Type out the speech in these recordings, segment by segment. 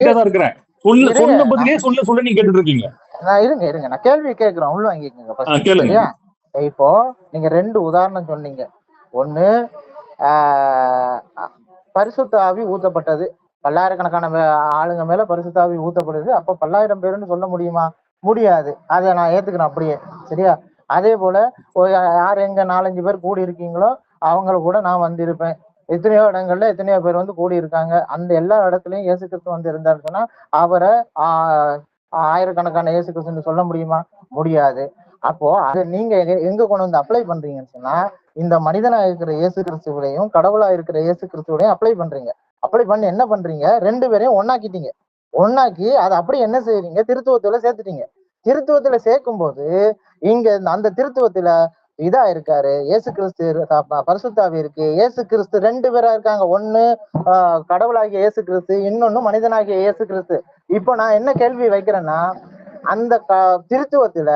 அமைதியா தான் இருக்கிறேன். சொன்ன பதிலே சொல்ல நீங்க கேட்டுட்டு இருக்கீங்க. நான் இருங்க நான் கேள்வி கேட்கிறேன், உள்ள வாங்கிக்கோங்க. இப்போ நீங்க 2 உதாரணம் சொன்னீங்க. ஒண்ணு பரிசுத்த ஆவி ஊத்தப்பட்டது, பல்லாயிரக்கணக்கான ஆளுங்க மேல பரிசுத்த ஆவி ஊத்தப்படுது. அப்ப 10,000 பேருன்னு சொல்ல முடியுமா? முடியாது. அதை நான் ஏத்துக்கிறேன் அப்படியே. சரியா? அதே போல யார் எங்க 4-5 பேர் கூடி இருக்கீங்களோ அவங்கள கூட நான் வந்து இருப்பேன். எத்தனையோ இடங்கள்ல எத்தனையோ பேர் வந்து கூடி இருக்காங்க. அந்த எல்லா இடத்துலயும் இயேசு கிறிஸ்து வந்து இருந்தாருன்னு சொன்னா அவரை ஆயிரக்கணக்கான இயேசு கிறிஸ்துன்னு சொல்ல முடியுமா? முடியாது. அப்போ அதை நீங்க எங்க கொண்டு வந்து அப்ளை பண்றீங்கன்னு சொன்னா, இந்த மனிதனா இருக்கிற இயேசு கிறிஸ்துவையும் கடவுளா இருக்கிற இயேசு கிறிஸ்துவையும் அப்ளை பண்றீங்க. அப்ளை பண்ணி என்ன பண்றீங்க? 2 பேரையும் ஒன்னாக்கிட்டீங்க. ஒன்னாக்கி அதை அப்படி என்ன செய்றீங்க? திருத்துவத்துல சேர்த்துட்டீங்க. திருத்துவத்துல சேர்க்கும் போது இங்க அந்த திருத்துவத்துல இதா இருக்காரு இயேசு கிறிஸ்து, பரிசுத்தாவி இருக்கு. இயேசு கிறிஸ்து 2 பேரா இருக்காங்க. ஒண்ணு கடவுளாகிய இயேசு கிறிஸ்து, இன்னொன்னு மனிதனாகிய இயேசு கிறிஸ்து. இப்போ நான் என்ன கேள்வி வைக்கிறேன்னா, அந்த திருத்துவத்துல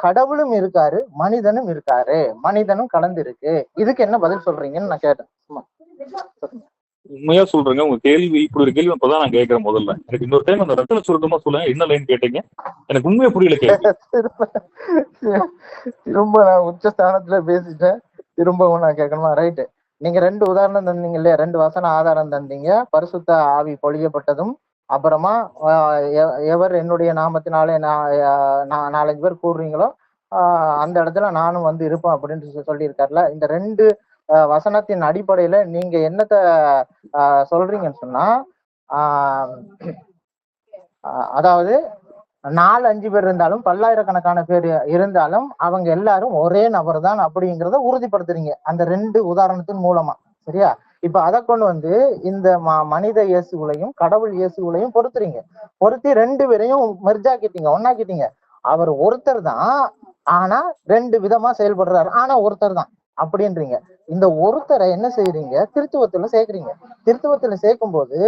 கடவுளும் இருக்காரு, மனிதனும் இருக்காரு, மனிதனும் கலந்து இருக்கு. இதுக்கு என்ன பதில் சொல்றீங்கன்னு நான் கேட்டேன். உண்மையா சொல்றேங்க, உங்க கேள்வி இப்படி ஒரு கேள்வி அப்பதான் நான் கேட்கிறேன். முதல்ல எனக்கு இன்னொரு டைம் அந்த ரத்தன சுருக்கமா சொல்லுங்க, என்ன லைன் கேட்டீங்க? எனக்கு உண்மையா புரியல கேள்வி. திரும்ப நான் உச்சஸ்தானத்துல பேசிட்டேன், திரும்பவும் நான் கேட்கணுமா? ரைட்டு. நீங்க 2 உதாரணம் தந்தீங்க இல்லையா? 2 வசன ஆதாரம் தந்தீங்க. பரிசுத்த ஆவி பொழியப்பட்டதும், அப்புறமா எவர் என்னுடைய நாமத்தினாலே 4-5 பேர் கூடுறீங்களோ அந்த இடத்துல நானும் வந்து இருப்பேன் அப்படின்னு சொல்லியிருக்காருல. இந்த 2 வசனத்தின் அடிப்படையில நீங்க என்னத்த சொல்றீங்கன்னு சொன்னா, அதாவது 4-5 பேர் இருந்தாலும், பல்லாயிரக்கணக்கான பேர் இருந்தாலும் அவங்க எல்லாரும் ஒரே நபர் தான் அப்படிங்கிறத உறுதிப்படுத்துறீங்க அந்த 2 உதாரணத்தின் மூலமா. சரியா? இப்ப அதை கொண்டு வந்து இந்த மனித இயேசுகளையும் கடவுள் இயேசுகளையும் பொறுத்துறீங்க. பொருத்தி 2 பேரையும் மெர்ஜாக்கிட்டீங்க, ஒன்னாக்கிட்டீங்க. அவர் ஒருத்தர் தான், ஆனா 2 விதமா செயல்படுறாரு, ஆனா ஒருத்தர் தான் அப்படின்றீங்க. இந்த ஒருத்தரை என்ன செய்யறீங்க? திருத்துவத்துல சேர்க்கிறீங்க. திருத்துவத்துல சேர்க்கும் போது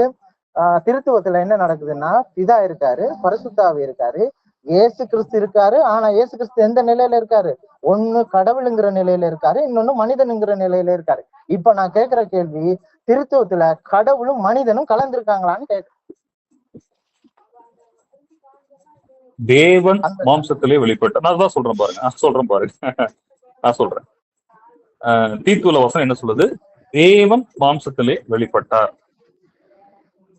திருத்துவத்துல என்ன நடக்குதுன்னா, பிதா இருக்காரு, பரிசுத்தாவி இருக்காரு, இயேசு கிறிஸ்து இருக்காரு. ஆனா இயேசு கிறிஸ்து எந்த நிலையில இருக்காரு? ஒண்ணு கடவுளுங்கிற நிலையில இருக்காரு, இன்னொன்னு மனிதனுங்கிற நிலையில இருக்காரு. இப்ப நான் கேட்கிற கேள்வி, திருத்துவத்துல கடவுளும் மனிதனும் கலந்திருக்காங்களான்னு கேட்கிறேன். தேவன் மாம்சத்திலே வெளிப்பட்ட, நான் தான் சொல்றேன் பாருங்க, நான் சொல்றேன். தீத்துவ வசனம் என்ன சொல்லுது? தேவன் மாம்சத்திலே வெளிப்பட்டார்.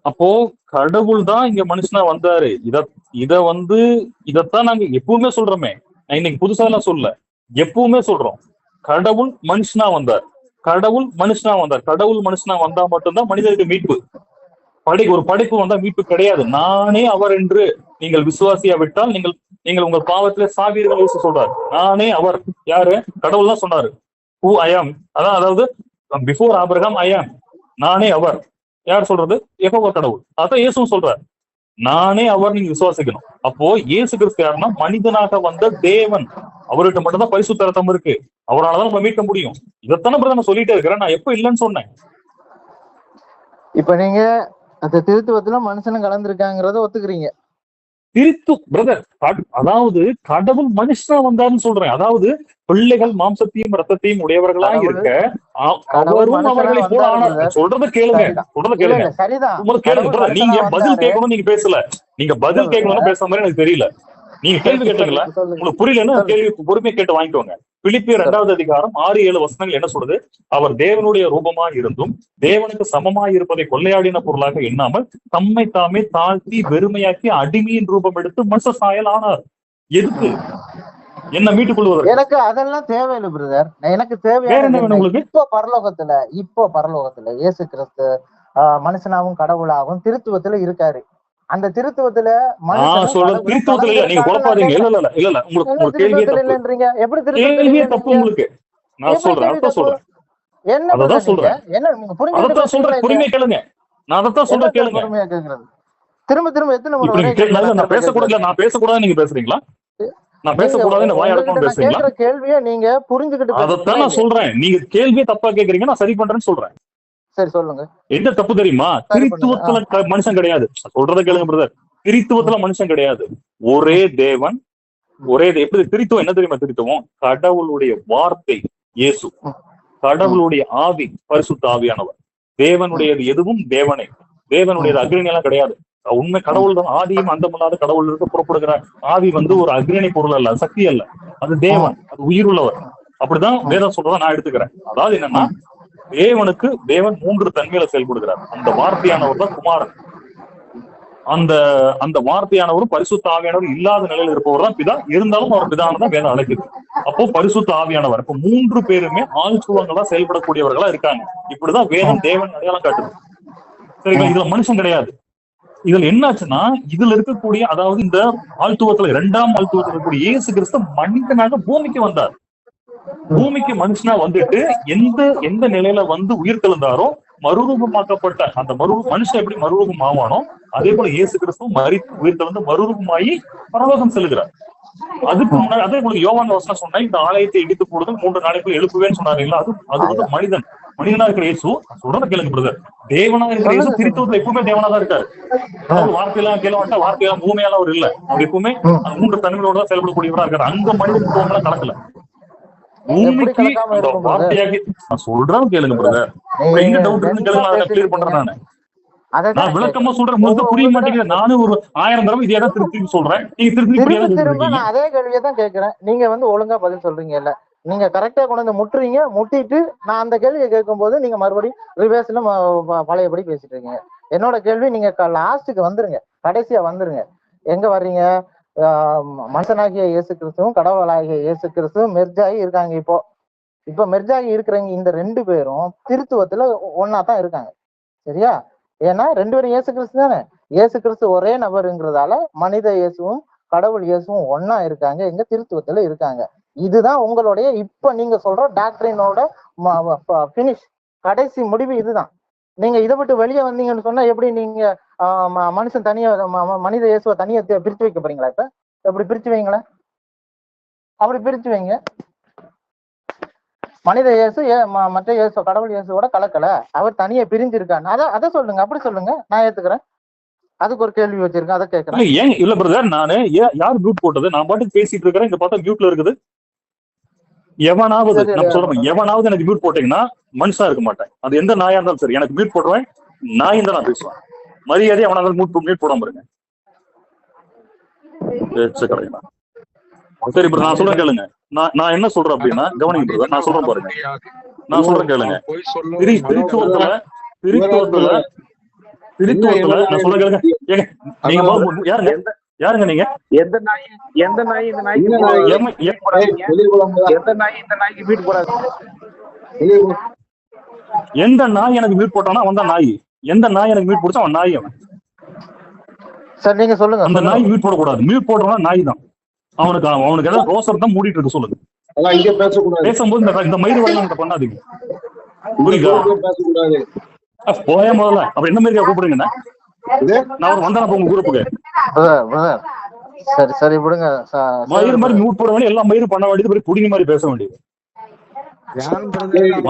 அப்போ கடவுள் தான் இங்க மனுஷனா வந்தாரு. இதத்தான் நாங்க எப்பவுமே சொல்றோமே. இன்னைக்கு புதுசா எல்லாம் சொல்ல, எப்பவுமே சொல்றோம். கடவுள் மனுஷனா வந்தார், கடவுள் மனுஷனா வந்தார். கடவுள் மனுஷனா வந்தா மட்டும்தான் மனிதருக்கு மீட்பு. ஒரு படைப்பு வந்தா மீட்பு கிடையாது. நானே அவர் என்று நீங்கள் விசுவாசியா விட்டால் நீங்கள் உங்கள் பாவத்திலே சாவீர்கள் சொல்றாரு. நானே அவர். யாரு? கடவுள் தான் சொன்னாரு. who I am. அதாவது பிஃபோர் ஆபிரகாம் I am. நானே அவர். யார் சொல்றது? யெகோவா கடவுள். அதான் இயேசுவும் சொல்றாரு, நானே அவர். நீங்க விசுவாசிக்கணும். அப்போ இயேசு கிறிஸ்து யாருன்னா மனிதனாக வந்த தேவன். அவர்கிட்ட மட்டும்தான் பரிசுத்த ரத்தம் இருக்கு. அவரால்தான் நம்ம மீட்க முடியும். இதைத்தானே பிரதர் நான் சொல்லிட்டே இருக்கிறேன். நான் எப்ப இல்லைன்னு சொன்னேன்? இப்ப நீங்க அந்த திருத்துவத்துல மனுஷனும் கலந்துருக்காங்கிறத ஒத்துக்கிறீங்க? பிரதர், அதாவது கடவுள் மனுஷனா வந்தாருன்னு சொல்றேன். அதாவது பிள்ளைகள் மாம்சத்தையும் ரத்தத்தையும் உடையவர்களா இருக்க அவரும் அவர்களை போல ஆனார். சொல்றத கேளுங்க. நீங்க பதில் கேட்கணும், நீங்க பேசல. நீங்க பதில் கேட்கணும்னு பேசுற மாதிரி எனக்கு தெரியல. நீங்க கேள்வி கேட்டீங்களா? உங்களுக்கு புரியலன்னா கேள்வி பொறுமையை கேட்டு வாங்கிக்கோங்க. பிலிப்பியர் 2வது அதிகாரம் 6-7 வசனங்கள் என்ன சொல்றது? அவர் தேவனுடைய ரூபமா இருந்தும் தேவனுக்கு சமமாய் இருப்பதை கொள்ளையாடின பொருளாக எண்ணாமல் தம்மை தாமே தாழ்த்தி வெறுமையாக்கி அடிமையின் ரூபம் எடுத்து மனுஷ சாயல் ஆனார். எதுக்கு? என்ன மீட்டுக் கொள்வதற்கு? எனக்கு அதெல்லாம் தேவையில்லை பிரதர். எனக்கு தேவையான இப்போ பரலோகத்துல இயேசு கிறிஸ்து மனுஷனாவும் கடவுளாகவும் திருத்துவத்துல இருக்காரு. அந்த திருத்துவத்துல திருத்துவத்துல நீங்க குழப்பாதீங்க. இல்ல உங்களுக்கு கேள்வியே தப்பு. உங்களுக்கு நான் சொல்றேன், அதான் சொல்றேன். அதான் சொல்றேன். அதான் சொல்றேன், பொறுமையா கேளுங்க. நான் அதான் சொல்றேன், கேளுங்க. திரும்ப எத்தனை முறை நான் பேசக்கூடாது? நான் பேசக்கூடாது, நீங்க பேசுறீங்களா? நான் பேசக்கூடாதுன்னு வாய் அடக்கணும் பேசுறீங்களா? கேள்வியை நீங்க புரிஞ்சுக்கிட்டு அதைத்தான் நான் சொல்றேன். நீங்க கேள்வியை தப்பா கேக்குறீங்க, நான் சரி பண்றேன்னு சொல்றேன். சரி சொல்லுங்க. என்ன தப்பு தெரியுமா? திருத்துவத்துல மனுஷன் கிடையாது. சொல்றத கேளுங்க பிரதர். திருத்துவத்துல மனுஷன் கிடையாது. ஒரே தேவன், எப்படி திருத்துவம் என்ன தெரியுமா? திருத்துவம் கடவுளுடைய வார்த்தை இயேசு, கடவுளுடைய ஆவி பரிசுத்த ஆவியானவர். தேவனுடையது எதுவும் தேவனே. தேவனுடையது அக்னி எல்லாம் கிடையாது. உண்மை கடவுள் தான், ஆதியும் அந்தமில்லாத கடவுள் இருக்க புறப்படுகிற ஆவி ஒரு அக்னி பொருள் அல்ல, சக்தி அல்ல, அது தேவன், அது உயிர் உள்ளவர். அப்படிதான் வேதம் சொல்றதா நான் எடுத்துக்கிறேன். அதாவது என்னன்னா, தேவன் 3 தன்மையில செயல்படுகிறார். அந்த வார்த்தையானவர் தான் குமாரன். அந்த அந்த வார்த்தையானவரும் பரிசுத்த ஆவியானவர் இல்லாத நிலையில இருப்பவர் தான் பிதா, இருந்தாலும் அவர் பிதானதான் வேதம் அழைக்குது. அப்போ பரிசுத்த ஆவியானவர், இப்ப 3 பேருமே ஆழ்சுவங்களா செயல்படக்கூடியவர்களா இருக்காங்க. இப்படிதான் வேதம் தேவன் அடையாளம் காட்டுது. சரிங்களா? இதுல மனுஷன் கிடையாது. இதுல என்னாச்சுன்னா, இதுல இருக்கக்கூடிய, அதாவது இந்த ஆழ்த்துவத்துல 2ஆம் ஆழ்த்துவத்துல இருக்கக்கூடிய இயேசு கிறிஸ்து மனிதனாக பூமிக்கு வந்தார். பூமிக்கு மனுஷனா வந்துட்டு எந்த நிலையில உயிர் தெழுந்தாரோ, மறுரூபமாக்கப்பட்ட அந்த மனுஷன் எப்படி மறுரூபம் ஆவானோ, அதே போல இயேசு கிறிஸ்துவும் உயிர் தெழுந்து மறுரூபமாயி பரலோகம் செல்லுகிறார். அதுக்கு முன்னாடி அதே போல யோவான் வசனம் சொன்னா, இந்த ஆலயத்தை இடித்து போடுதல் 3 நாளைக்குள்ள எழுப்புவேன்னு சொன்னாருங்களா, அது மனிதனா இருக்கிற இயேசு. சொல்றத கேளுங்க பிரதர், தேவனா இருக்கிற இயேசு திருத்துவத்துல எப்பவுமே தேவனா தான் இருக்காரு. அதாவது வார்த்தையெல்லாம் கேள்வா, வார்த்தையெல்லாம் பூமியால அவர் இல்ல. அவர் எப்பவுமே 3 தன்மையோட தான் செயல்படக்கூடியவரா இருக்காரு. அங்க மனிதத்துவம் கலக்கல. பூமிக்கு வார்த்தையாகி நான் சொல்றேன் கேளுங்க பிரதர். எங்க டவுட் இருந்து கேளுங்க, நான் கிளியர் பண்றேன். நான் விளக்கமா சொல்றேன், உங்களுக்கு புரிய மாட்டேங்குது. நானும் ஒரு 1000 தடவை இதே தான் திருப்பி சொல்றேன், நீங்க திருப்பி நான் அதே கேள்வியை தான் கேட்கிறேன். நீங்க ஒழுங்கா பதில் சொல்றீங்க இல்ல, நீங்க கரெக்டா கொண்டு வந்து முட்டிட்டு நான் அந்த கேள்வியை கேட்கும் போது நீங்க மறுபடியும் ரிவர்ஸ்ல பழையபடி பேசிட்டு இருக்கீங்க. என்னோட கேள்வி, நீங்க லாஸ்ட்டுக்கு வந்துருங்க, கடைசியா வந்துருங்க. எங்க வர்றீங்க? மனுஷனாகிய இயேசு கிறிஸ்துவும் கடவுளாகிய இயேசு கிறிஸ்துவும் மெர்ஜாகி இருக்காங்க. இப்போ மெர்ஜாகி இருக்கிறவங்க இந்த 2 பேரும் திருத்துவத்துல ஒன்னா தான் இருக்காங்க. சரியா? ஏன்னா 2 பேரும் இயேசு கிறிஸ்து தானே. இயேசு கிறிஸ்து ஒரே நபருங்கிறதால மனித இயேசுவும் கடவுள் இயேசுவும் ஒன்னா இருக்காங்க, எங்க திருத்துவத்துல இருக்காங்க. இதுதான் உங்களுடைய இப்ப நீங்க சொல்ற டாக்டரினோட பினிஷ், கடைசி முடிவு இதுதான். நீங்க இதை விட்டு வெளியே வந்தீங்கன்னு சொன்னா எப்படி நீங்க மனுஷன் தனியா மனித இயேசுவை தனியா பிரிச்சு வைக்க போறீங்களா? இப்ப எப்படி பிரிச்சு வைங்களேன், அப்படி பிரிச்சு வைங்க. மனித இயேசு மற்ற இயேசு கடவுள் இயேசுவோட கலக்கல, அவர் தனியா பிரிஞ்சு இருக்காரு. அதை சொல்லுங்க, அப்படி சொல்லுங்க, நான் ஏத்துக்கிறேன். அதுக்கு ஒரு கேள்வி வச்சிருக்கேன், அதை கேட்கறேன். ஏன் இல்ல பிரதர், நானு யார் மியூட் போட்டது? நான் பாட்டுக்கு பேசிட்டு இருக்கிறேன், இங்க பார்த்தா மியூட்ல இருக்குது. எவனாவது நான் சொல்றேன், எவனாவது எனக்கு மியூட் போட்டீங்கன்னா மனுஷா இருக்க மாட்டேன். அது எந்த நாயா இருந்தாலும் சரி, எனக்கு மியூட் போட்டுருவேன், நாயும் தான் நான் பேசுவேன். மரியாதை அவனால மியூட் போடாம இருங்க. சரி பிரதர், நான் சொல்றேன் கேளுங்க. நான் என்ன சொல்றேன் அப்படின்னா, கவனிங்க பிரதர், நான் சொல்றேன் பாருங்க, நான் சொல்றேன் கேளுங்க. திருத்துவத்துல நான் சொல்றேன் கேளுங்க. நீங்க யாருங்க நீங்க? எந்த நாய் இந்த நாய்க்கு எந்த நாய் இந்த நாய்க்கு வீட்டு போறாங்க? எந்த நாய் எனக்கு மீட் போட்டானா அவன் தான் நாய். எந்த நாய் எனக்கு மீட் போடுச்சா அவன் நாய். அவன் சார் நீங்க சொல்லுங்க. அந்த நாய் மீட் போடக்கூடாது. மீட் போடுறவன் நாய் தான். அவனுக்கு ஏதாவது ரோசர் தான் மூடிட்டு இருக்கு. சொல்லுங்க. பேசும்போது இந்த மயிறு வேலை பண்ணாதீங்க, புரியுதா? போய முதல்ல அப்ப என்ன மாதிரி கூப்பிடுங்க. நான் வந்தா உங்க குரூப்புக்கு சரி சரி விடுங்க. மயிறு மாதிரி மியூட் போட வேண்டிய எல்லா மயிறு பண்ண வேண்டியது, புடிங்க மாதிரி பேச வேண்டியது.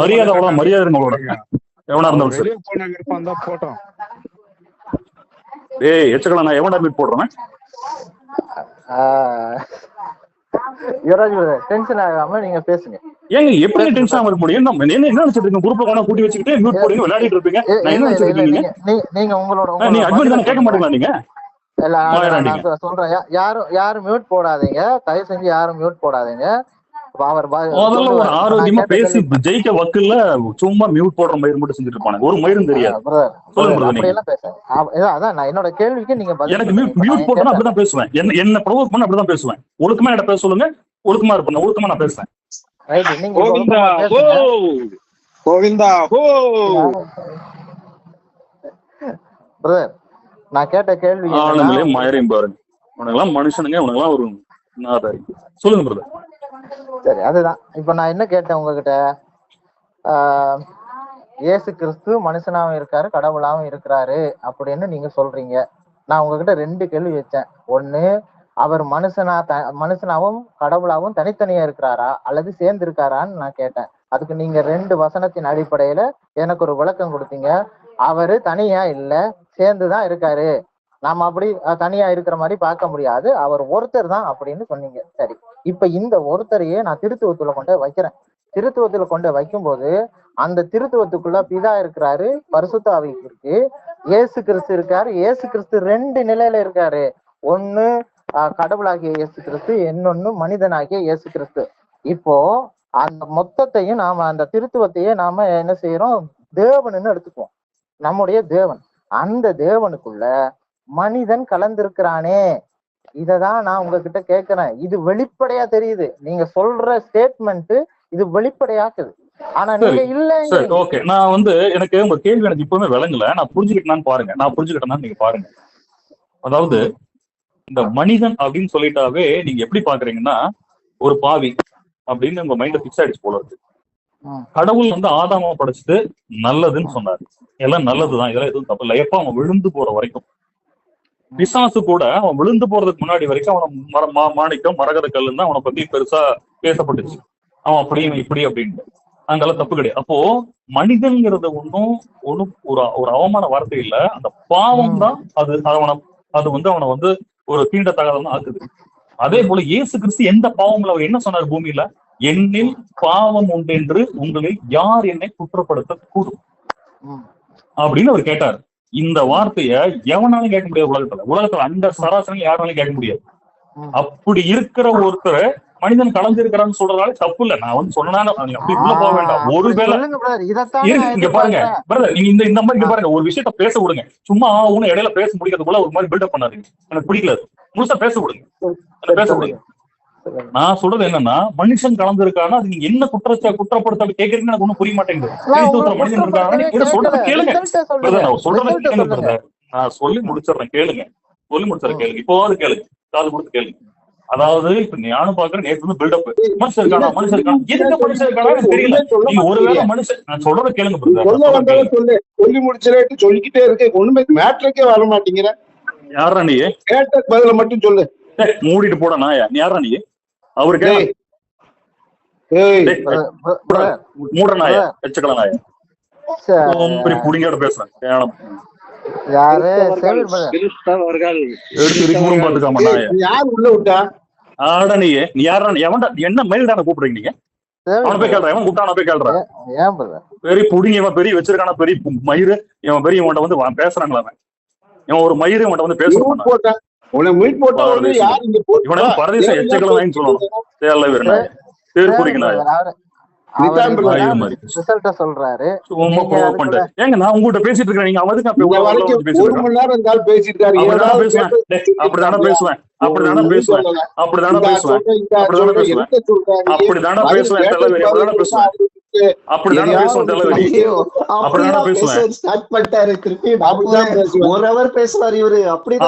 மரியாதை அவ்வளவு மரியாதை உங்களோட எவனா இருந்தாலும் சரி. ஏய் எச்சக்கலாம், நான் எவனா மீட் போடுறேன். டென்ஷன் ஆகாம நீங்க பேசுங்க. ஏங்க எப்படி டென்ஷன் ஆக முடியும்? என்ன நினைச்சிட்டு இருக்கீங்க? குரூப்ல கொண்டா கூட்டி வச்சுக்கிட்டு மியூட் போடுங்க, விளையாடிட்டு இருப்பீங்க. நான் என்ன நினைச்சிட்டு இருக்கீங்க? நீங்க உங்களோட நீங்க அட்மிட் தான, கேட்க மாட்டீங்களா நீங்க? சொல்றேன், யாரும் மியூட் போடாதீங்க, தயவு செஞ்சு யாரும் மியூட் போடாதீங்க. முதல்ல ஒரு ஆரோக்கியமா பேசி ஜெயிக்க வக்குல சும்மா மியூட் போடுற மயிர் மட்டும் செஞ்சுட்டு இருப்பாங்க. ஒரு மயிரும் தெரியாது. என்னோட கேள்விக்கு நீங்க எனக்கு மியூட் போட்டா அப்படிதான் பேசுவேன். என்ன ப்ரொவோக் பண்ண அப்படிதான் பேசுவேன். ஒழுக்கமா என்ன பேச சொல்லுங்க, ஒழுக்கமா இருப்பேன், ஒழுக்கமா நான் பேசுறேன். நான் கேட்ட கேள்வி ஆளுங்களே மயரையும் பாருங்க. உனக்கெல்லாம் மனுஷனுங்க, உனக்கெல்லாம் ஒரு நாதாரி. சொல்லுங்க பிரதர். சரி, அதுதான் இப்ப நான் என்ன கேட்டேன் உங்ககிட்ட. இயேசு கிறிஸ்து மனுஷனாவும் இருக்காரு, கடவுளாவும் இருக்கிறாரு அப்படின்னு நீங்க சொல்றீங்க. நான் உங்ககிட்ட 2 கேள்வி வச்சேன். ஒண்ணு, அவர் மனுஷனாவும் கடவுளாவும் தனித்தனியா இருக்கிறாரா அல்லது சேர்ந்து இருக்காரான்னு நான் கேட்டேன். அதுக்கு நீங்க 2 வசனத்தின் அடிப்படையில எனக்கு ஒரு விளக்கம் கொடுத்தீங்க. அவரு தனியா இல்ல, சேர்ந்துதான் இருக்காரு. நாம அப்படி தனியா இருக்கிற மாதிரி பார்க்க முடியாது, அவர் ஒருத்தர் தான் அப்படின்னு சொன்னீங்க. சரி, இப்ப இந்த ஒருத்தரையே நான் திருத்துவத்துல கொண்டு வைக்கிறேன். திருத்துவத்துல கொண்டு வைக்கும்போது அந்த திருத்துவத்துக்குள்ள பிதா இருக்கிறாரு, பரிசுத்த ஆவி இருக்கு, இயேசு கிறிஸ்து இருக்காரு. இயேசு கிறிஸ்து 2 நிலையில இருக்காரு. ஒண்ணு கடவுளாகிய இயேசு கிறிஸ்து, இன்னொன்னு மனிதனாகிய இயேசு கிறிஸ்து. இப்போ அந்த மொத்தத்தையும் நாம அந்த திருத்துவத்தையே நாம என்ன செய்யறோம், தேவன்னு எடுத்துக்குவோம். நம்முடைய தேவன், அந்த தேவனுக்குள்ள மனிதன் கலந்திருக்கிறானே. இததான் நான் உங்ககிட்ட கேட்கிறேன். இது வெளிப்படையா தெரியுது. நீங்க சொல்ற ஸ்டேட்மெண்ட் இது வெளிப்படையாக்குது. ஆனா நீங்க இல்ல. ஓகே, நான் எனக்கு உங்க கேள்வி எனக்கு இப்பவுமே விளங்கல. நான் புரிஞ்சுக்கிட்டேன்னு பாருங்க. நான் புரிஞ்சுக்கிட்டேன்னா நீங்க பாருங்க. அதாவது இந்த மனிதன் அப்படின்னு சொல்லிட்டாவே நீங்க எப்படி பாக்குறீங்கன்னா ஒரு பாவி அப்படின்னு உங்க மைண்ட்ல பிக்ஸ் ஆயிடுச்சு போல இருக்கு. கடவுள் ஆதாம படைச்சிட்டு நல்லதுன்னு சொன்னாரு. எல்லாம் நல்லதுதான், இதெல்லாம் எதுவும் தப்பு இல்லை. எப்ப அவன் விழுந்து போற வரைக்கும். பிசாசு கூட அவன் விழுந்து போறதுக்கு முன்னாடி வரைக்கும் அவனை மாணிக்கம் மரகத கல்லுன்னு தான் அவனை பத்தி பெருசா பேசப்பட்டுச்சு. அவன் அப்படியும் இப்படி அப்படின்ட்டு அங்கெல்லாம் தப்பு கிடையாது. அப்போ மனிதன்கிறது ஒன்னும் ஒரு அவமான வார்த்தை இல்ல. அந்த பாவம் தான் அவனை ஒரு தீண்டத்தகாதவன் ஆக்குது. அதே போல இயேசு கிறிஸ்து எந்த பாவம்ல அவர் என்ன சொன்னார் பூமியில, என்னில் பாவம் உண்டு என்று உங்களில் யார் என்னை குற்றப்படுத்த கூடும் அப்படின்னு அவர் கேட்டார். இந்த வார்த்தைய எவனாலும் கேட்க முடியாது. உலகத்துல அந்த சராசரி யாராலும் கேட்க முடியாது. அப்படி இருக்கிற ஒருத்தர் மனிதன் கலந்திருக்கிறான்னு சொல்றதால தப்பு இல்ல. நான் சொன்னா அப்படி உள்ள போக வேண்டாம். ஒருவேளை இங்க பாருங்க பிரதர், நீங்க இந்த மாதிரி பாருங்க, ஒரு விஷயத்த பேச விடுங்க. சும்மா இடையில பேச முடிக்கிறதுக்குள்ள ஒரு மாதிரி பில்டப் பண்ணாதீங்க. எனக்கு பிடிக்கல. முழுசா பேச விடுங்க, பேச விடுங்க. நான் சொல்றது என்னன்னா, மனுஷன் கலந்துருக்கானா அது நீங்க என்ன குற்றப்படுத்த கேக்குறீங்கன்னு எனக்கு ஒண்ணும் புரிய மாட்டேங்குது. மனிதன் இருக்காங்க சொல்றத கேளுங்க. நான் சொல்றத கேளுங்க. நான் சொல்லி முடிச்சிடறேன், கேளுங்க. கேளுங்க. இப்போவாது கேளுங்க, காது கொடுத்து கேளுங்க. அதாவது இப்ப நானும் பாக்குறேன், நேற்று பில்டப் மனுஷன் இருக்கானா எதுக்கு மனுஷன் இருக்கானா தெரியல. நீங்க ஒருவேளை மனுஷன், நான் சொல்றத கேளுங்க. சொல்லி முடிச்சிட்டு சொல்லிக்கிட்டே இருக்கேன், ஒண்ணுமே மேட்ருக்கே வர மாட்டேங்கிற. யாரா நீ? கேட்ட பதில மட்டும் சொல்லு. மூடிட்டு போட நாயா, நீ யாரா நீ? அவரு மூட நாயா, எச்சக்கல நாயா, புடிங்கோட பேசுறேன். யார் உள்ள விட்டா? ஆடா நீ யாரா? என்ன மெயில்டான கூப்பிடுறீங்க நீங்க? அவனை போய் கேள்றான். இவன் கூப்பிட்டான போய் கேள்றான். பெரிய புடிங்க, இவன் பெரிய வச்சிருக்கான பெரிய மயிறு. இவன் பெரிய இவன்ட்ட பேசுறாங்களா? இவன் ஒரு மயிறு இவன்ட்ட பேசுறான். இவனை பரதேசம் எச்சக்கல சொல்லணும். பேர் புடிங்க சொல்றாரு. ஏங்க நான் உங்ககிட்ட பேசிட்டு இருக்கேன், நீங்க அப்படிதானே பேசுவேன். அப்படிதானே பேசுவேன். அப்படிதானே பேசுவேன். அப்படிதானே பேசுவேன். அப்படிதானே பேசுவேன். அப்படிதானே பேசுவேன். அப்படிதானே பேசுவேன். தலைவலி அப்படிதானே பேசுவேன்.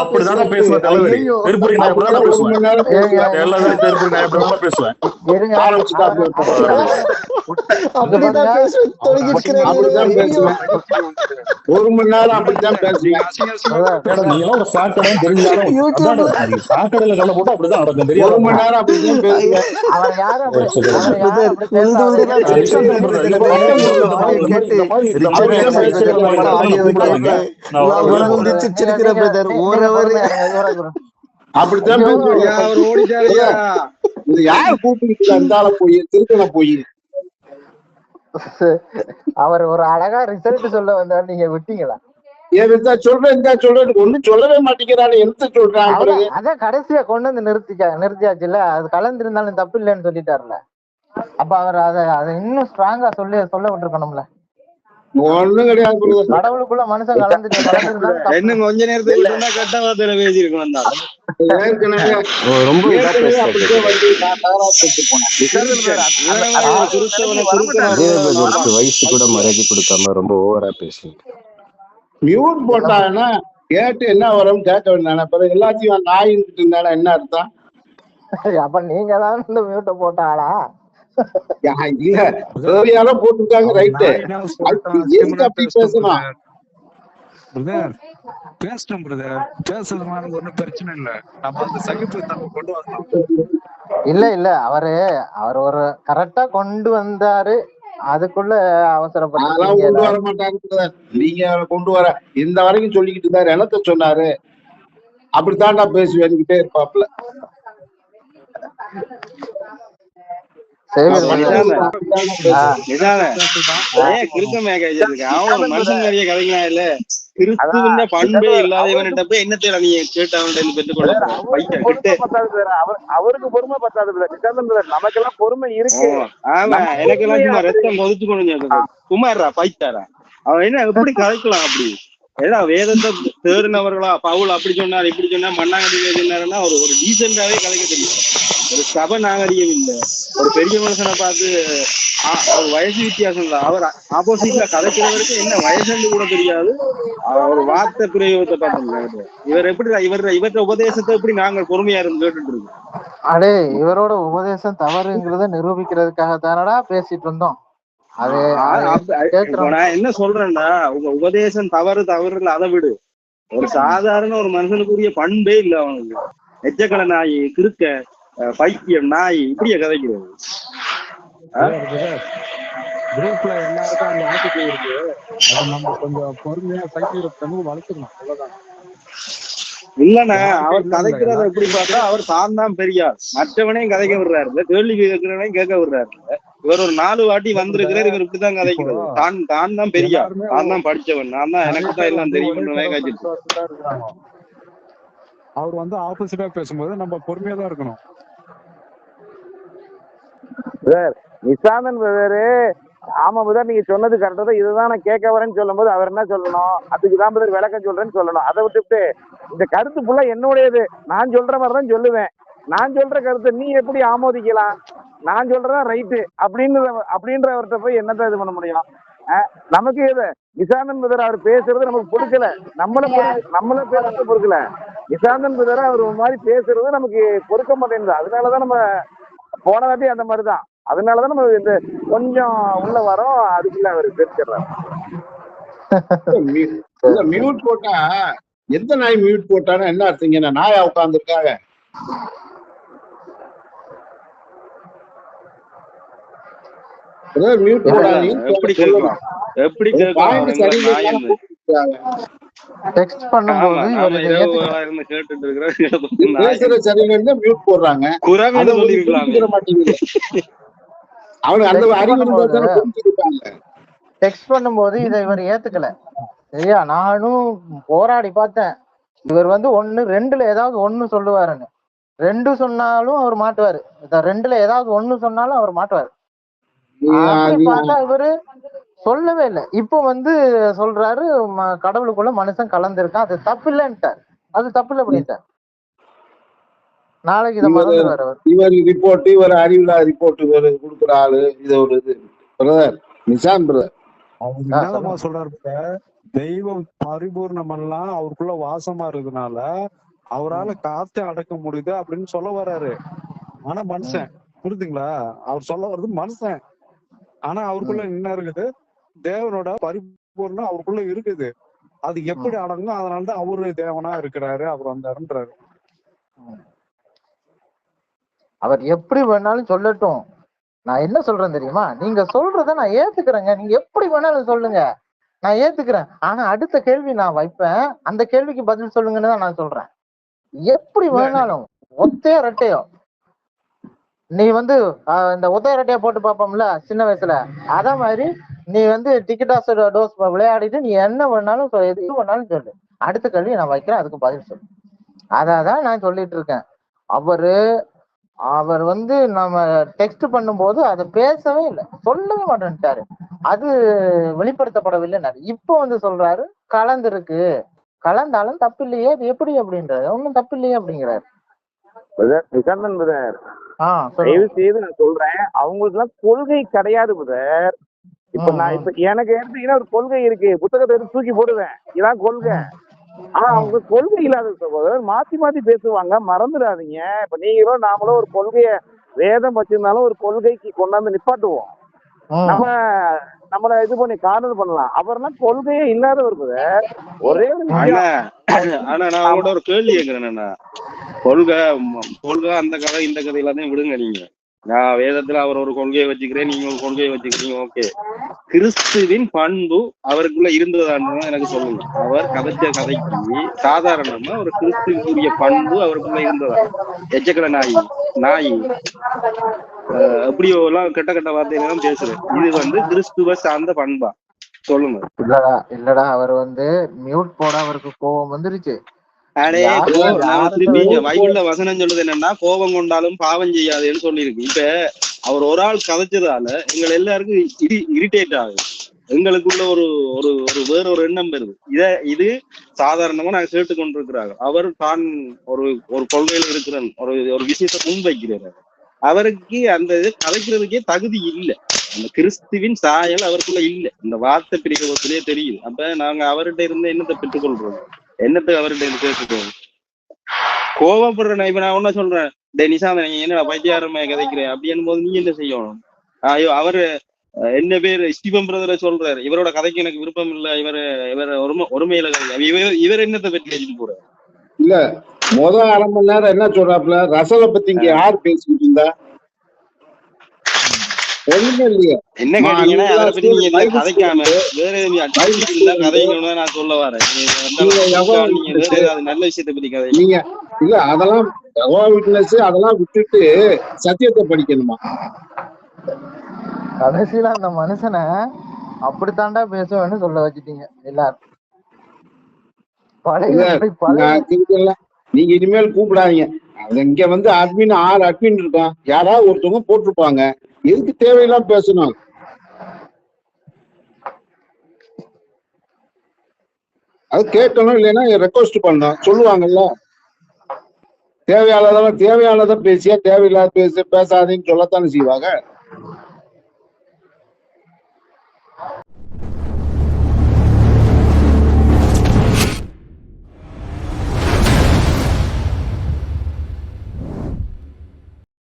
அப்படிதானே பேசுவேன். தலைவலி திருப்பூரி நான் எப்படிதானே பேசுவேன். எல்லாரும் திருப்பூரி நான் எப்படிதானே பேசுவேன். ஒரு மணி நேரம் அப்படித்தான் பேசுவேன். நீங்க ஒரு சாக்கடைன்னு தெரிஞ்சாலும் சாக்கடையில கல்ல போட்டு அப்படிதான் நடக்கும். தெரியும். ஒரு மணி நேரம் அப்படிதான் பேசுவேன். அப்படித்தான் யார் கூப்பிட்டு இருந்தால போய் திருத்தல போய் அவர் ஒரு அழகா ரிசல்ட் சொல்ல வந்தாரு, நீங்க விட்டீங்களா? சொல்றேன் ஒண்ணும் சொல்லவே மாட்டேங்கிறான்னு என்ன சொல்றான். அதான் கடைசியா கொண்டு வந்து நிறுத்தியாச்சுல்ல. அது கலந்திருந்தாலும் தப்பு இல்லைன்னு சொல்லிட்டாருல. அப்ப அவர் அதை இன்னும் ஸ்ட்ராங்கா சொல்ல விட்டுருக்கணும்ல. ஒண்ணும் கிடையாது. கடவுளுக்குள்ள மனுஷன் கலந்து கொஞ்ச நேரத்துக்கு கட்டவாதத்துல பேசிருக்கணும். வயசு கூட மரியாதை கொடுக்காம ரொம்ப ஓவரா பேசுங்க. மியூட் போட்டாங்கன்னா கேட்டு என்ன வரும் கேட்க வேண்டாம். பிறகு எல்லாத்தையும் நாயின்னு இருந்தானா என்ன அர்த்தம்? அப்ப நீங்க தான் இந்த மியூட்டை போட்டாளா? இல்ல வேறையால போட்டுருக்காங்க. ரைட்டு, அப்படி பேசணும். பேசணும் பிரதர், பேசுறதுனால ஒன்னும் பிரச்சனை இல்ல. நம்ம அந்த சகிப்புத்தன்மை கொண்டு வரணும். இல்ல அவர் ஒரு கரெக்டா கொண்டு வந்தாரு. அதுக்குள்ள அவசரப்பட்டு கொண்டு வர மாட்டாங்க. நீங்க கொண்டு வர இந்த வரைக்கும் சொல்லிக்கிட்டு இருந்தாரு. என்னத்த சொன்னாரு? அப்படித்தான் நான் பேசுவேன்கிட்டே இருப்பாப்ல. சேவியர் அப்ப பிரதர். நிதான ஏன் கிறிஸ்தவ மேகேஜ் அவன் ஒரு மனுஷன் மாதிரியே கதைக்கலாம் இல்ல. கிறிஸ்துவ பண்பே இல்லாதவன்கிட்ட போய் என்னத்தை நீ கேட்டு அவன்கிட்ட பெற்றுக் கொள்ள கிட்ட. அவருக்கு பொறுமை பத்தாது. நமக்கெல்லாம் பொறுமை இருக்கு. ஆமா, எனக்கு எல்லாம் சும்மா ரத்தம் கொதிச்சு கொண்டு குமாரா பைத்தாரா அவன் என்ன எப்படி கதைக்கலாம் அப்படி? ஏன்னா வேதத்தை தேர்னவர்களா பவுல் அப்படி சொன்னார் இப்படி சொன்னா மண்ணாங்கடி சொன்னாருன்னா ஒரு டீசென்டாவே கதைக்க தெரியும். ஒரு சபை நாகரிகம் இல்லை. ஒரு பெரிய மனுஷனை பார்த்து ஒரு வயசு வித்தியாசம் இல்லை. அவர் ஆப்போசிட்ல கதைக்கிறவருக்கு என்ன வயசுன்னு கூட தெரியாது. ஒரு வார்த்தை பிரயோகத்தை பார்த்து இவர் எப்படி இவற்ற உபதேசத்தை எப்படி நாங்கள் பொறுமையா இருந்து கேட்டுட்டு இருக்கோம். அடே இவரோட உபதேசம் தவறுங்கிறத நிரூபிக்கிறதுக்காக தானடா பேசிட்டு இருந்தோம். அது நான் என்ன சொல்றேன்டா, உங்க உபதேசம் தவறுல அதை விடு. ஒரு சாதாரண ஒரு மனுஷனுக்குரிய பண்பே இல்லை அவனுக்கு. எச்சக்கலை நாய், கிறுக்க, பைத்தியம், நாய் இப்படியே கதைக்கிறது. குரூப்ல எல்லாருக்கும் அந்த ஆட்டிடியூட் இருக்கு. அதை நம்ம கொஞ்சம் பொறுமையா சைக்கிள் வளர்த்துக்கணும். அவ்வளவுதான். இல்லண்ணா, அவர் கதைக்கிறத எப்படி பார்த்தா அவர் தான் பெரியார். மற்றவனையும் கதைக்க விடுறாரு, கேள்வி கேட்கிறவனையும் கேட்க விடுறாரு. இவர் ஒரு 4 வாட்டி வந்திருக்கிறார். இவர் இப்படிதான் கதைக்கிறது. தான் தான் பெரியார், நான் தான் படிச்சவன், நான் தான் எனக்கு தான் எல்லாம் தெரியும். அவர் வந்து ஆப்போசிட்டா பேசும்போது நம்ம பொறுமையா தான் இருக்கணும். நிசாந்தன் பிரதரு, ஆமா பிரதர் நீங்க சொன்னது கரெக்டா தான். இதுதான் நான் கேட்க வரேன்னு சொல்லும் போது அவர் என்ன சொல்லணும், அதுக்குதான் பிரதர் விளக்கம் சொல்றேன்னு சொல்லணும். அதை விட்டுவிட்டு இந்த கருத்து ஃபுல்லா என்னுடையது, நான் சொல்ற மாதிரிதான் சொல்லுவேன், நான் சொல்ற கருத்தை நீ எப்படி ஆமோதிக்கலாம், நான் சொல்றதான் ரைட்டு அப்படின்றவர்கிட்ட போய் என்னதான் இது பண்ண முடியும்? நமக்கு இது நிசாந்தன் பிரதர் அவர் பேசுறது நமக்கு பொறுக்கல, நம்மள பேசுறது பொறுக்கல. நிசாந்தன் பிரதர் அவர் ஒரு மாதிரி பேசுறது நமக்கு பொறுக்க மாட்டேங்குது. அதனாலதான் நம்ம போன வாட்டி அந்த மாதிரிதான். அதனாலதான் நம்ம இந்த கொஞ்சம் உள்ள வரோம். அதுக்குள்ள அவர் தெரிஞ்சிடறாரு. மியூட் போட்டா எந்த நாய் மியூட் போட்டான்னு என்ன அர்த்தங்க? நாயா உட்கார்ந்து இருக்காங்க. மியூட் போடா. எப்படி டெக்ஸ்ட் பண்ணும்போது கேட்டுட்டு இருக்கிற பேசுற சரியில்லைன்னு மியூட் போடுறாங்க. அவனுக்கு அந்த அறிவு டெக்ஸ்ட் பண்ணும்போது இதை இவர் ஏத்துக்கல. சரியா, நானும் போராடி பார்த்தேன். இவர் வந்து 1 2ல ஏதாவது 1 சொல்லுவாருன்னு. 2 சொன்னாலும் அவர் மாட்டுவாரு, 2ல ஏதாவது 1 சொன்னாலும் அவர் மாட்டுவாரு. பார்த்தா இவரு சொல்லவே இல்லை. இப்போ வந்து சொல்றாரு கடவுளுக்குள்ள மனுஷன் கலந்துருக்கான், அது தப்பு இல்லைன்ட்டார். அது தப்பு இல்லை பண்ணிட்டார். நாளைக்கு இதை மறந்துடுவார் அவர். இவர் ரிப்போர்ட், இவர் அறிவில்லா ரிப்போர்ட் இவர் கொடுக்குற ஆளு. இது ஒரு இது பிரதர் நிசான் பிரதர் அவர் சொல்றாரு, தெய்வம் பரிபூர்ணம் எல்லாம் அவருக்குள்ள வாசமா இருக்கிறதுனால அவரால் காத்து அடக்க முடியுது அப்படின்னு சொல்ல வர்றாரு. ஆனா மனுஷன், புரியுதுங்களா? அவர் சொல்ல வர்றது மனுஷன். ஆனா அவருக்குள்ள என்ன இருக்குது? தேவனோட பரிபூர்ணம் அவருக்குள்ள இருக்குது. அது எப்படி அடங்கும்? அதனாலதான் அவரு தேவனா இருக்கிறாரு, அவர் வந்தாருன்றாரு. அவர் எப்படி வேணாலும் சொல்லட்டும். நான் என்ன சொல்றேன் தெரியுமா? நீங்க சொல்றத நான் ஏத்துக்கிறேங்க. நீங்க எப்படி வேணாலும் சொல்லுங்க, நான் ஏத்துக்கிறேன். ஆனா அடுத்த கேள்வி நான் வைப்பேன், அந்த கேள்விக்கு பதில் சொல்லுங்கன்னு தான் நான் சொல்றேன். எப்படி வேணாலும் ஒத்தையோ ரெட்டையோ, நீ வந்து இந்த ஒத்தைய ரெட்டையா போட்டு பார்ப்போம்ல சின்ன வயசுல, அத மாதிரி நீ வந்து டிக்கெட்டாஸ் டோஸ் விளையாடிட்டு நீ என்ன வேணாலும் எது வேணாலும் சொல்லு. அடுத்த கேள்வி நான் வைக்கிறேன், அதுக்கு பதில் சொல்லு. அதான் நான் சொல்லிட்டு இருக்கேன். அவர் வந்து நம்ம டெக்ஸ்ட் பண்ணும்போது அதை பேசவே இல்லை, சொல்லவே மாட்டேன்ட்டாரு. அது வெளிப்படுத்தப்படவில்லை. இப்போ வந்து சொல்றாரு கலந்துருக்கு, கலந்தாலும் தப்பு இல்லையே, இது எப்படி அப்படின்றாரு. ஒன்னும் தப்பு இல்லையே அப்படிங்கிறாரு. நிசாந்தன் பிரதர், தயவு செய்து நான் சொல்றேன், அவங்களுக்கு எல்லாம் கொள்கை கிடையாது பிரதர். இப்ப நான் எனக்கு எடுத்தீங்கன்னா ஒரு கொள்கை இருக்கு, புத்தகத்தை எடுத்து தூக்கி போடுவேன், இதான் கொள்கை. ஆனா அவங்க கொள்கை இல்லாத சகோதரர் மாத்தி மாத்தி பேசுவாங்க, மறந்துடாதீங்க. இப்ப நீங்களும் நாமளும் ஒரு கொள்கைய வேதம் வச்சிருந்தாலும் ஒரு கொள்கைக்கு கொண்டாந்து நிப்பாட்டுவோம், நம்மள இது பண்ணி கார்னர் பண்ணலாம். அவர்லாம் கொள்கையே இல்லாதவர் ஒரே. ஆனா நான் அவங்களோட ஒரு கேள்வி கேட்கிறேன், கொள்கை அந்த கதை இந்த கதை எல்லாத்தையும் விடுங்க. நீங்க நான் வேதத்துல அவர் ஒரு கொள்கையை வச்சுக்கிறேன், நீங்க ஒரு கொள்கையை வச்சுக்கிறீங்க, ஓகே. கிறிஸ்துவின் பண்பு அவருக்குள்ள இருந்ததான்னு எனக்கு சொல்லுங்க. அவர் கதைச்ச கதைக்கு சாதாரணமா ஒரு கிறிஸ்துவினுடைய பண்பு அவருக்குள்ள இருந்ததா? எச்சக்கலை நாய் நாய் எப்படியோ எல்லாம் கெட்ட கெட்ட வார்த்தையெல்லாம் பேசுறேன். இது கிறிஸ்துவ சார்ந்த பண்பா? சொல்லுங்க. இல்லடா அவர் மியூட் போட அவருக்கு கோபம் வந்துருச்சு. பைபிள்ல வசனம் சொல்லுது என்னன்னா, கோபம் கொண்டாலும் பாவம் செய்யாதுன்னு சொல்லியிருக்கு. இப்ப அவர் ஒரு ஆள் கதைச்சதால எங்க எல்லாருக்கும் இரிட்டேட் ஆகுது. எங்களுக்குள்ள ஒரு ஒரு ஒரு வேற ஒரு எண்ணம் வருது. இது சாதாரணமா நாங்க கேட்டு கொண்டிருக்கிறாங்க. அவர் தான் ஒரு ஒரு கொள்கையில இருக்கிற ஒரு விஷயத்தை முன்வைக்கிறார். அவருக்கு அந்த இது கதைக்கிறதுக்கே தகுதி இல்லை. அந்த கிறிஸ்துவின் சாயல் அவருக்குள்ள இல்லை. இந்த வார்த்தை பிரிக்கிறதுலயே தெரியுது. அப்ப நாங்க அவர்கிட்ட இருந்து என்னத்தை பெற்றுக்கொள்றோம்? என்னத்தை அவர்கிட்ட இருந்து பேசுறோம்? கோவப்படுறேன். இப்ப நான் ஒன்ன சொல்றேன், நிசாம நீங்க என்ன பைத்தியாரமே கதைக்கிறேன் அப்படின்னு போது நீ என்ன செய்யணும்? ஐயோ அவரு என்ன பேரு ஸ்டீவன் பிரதரை சொல்றாரு, இவரோட கதைக்கு எனக்கு விருப்பம் இல்லை, இவர் ஒருமையில இவர் என்னத்தை பற்றி பேசிட்டு போறாரு? இல்ல அரை மணி நேரம் என்ன சொல்றாப்புல, ரசலை பத்தி இங்க யார் பேசிட்டு இருந்தா? ஒண்ணுமே இல்லையா? என்ன கேட்டீங்கன்னா அதை பத்தி நீங்க கதைக்காம வேற கதைக்கணும்னு நான் சொல்ல வரேன். நல்ல விஷயத்தை பத்தி கதை நீங்க இல்ல, அதெல்லாம் விட்னஸ் அதெல்லாம் விட்டுட்டு சத்தியத்தை படிக்கணுமா? கடைசியில அந்த மனுஷனை அப்படித்தாண்டா பேசுவேன்னு சொல்ல வச்சுட்டீங்க எல்லாரும். நீங்க இனிமேல் கூப்பிடாதீங்க. இங்க அட்மின் 6 அட்மின் இருக்கான், யாராவது ஒருத்தவங்க போட்டிருப்பாங்க. எதுக்கு தேவையில்லாம பேசணும்? அது கேட்கணும், இல்லைன்னா ரெக்வஸ்ட் பண்ணணும். சொல்லுவாங்கல்ல, தேவையானதான் பேசியா, தேவையில்லாத பேசாதேன்னு சொல்லத்தானே செய்வாங்க.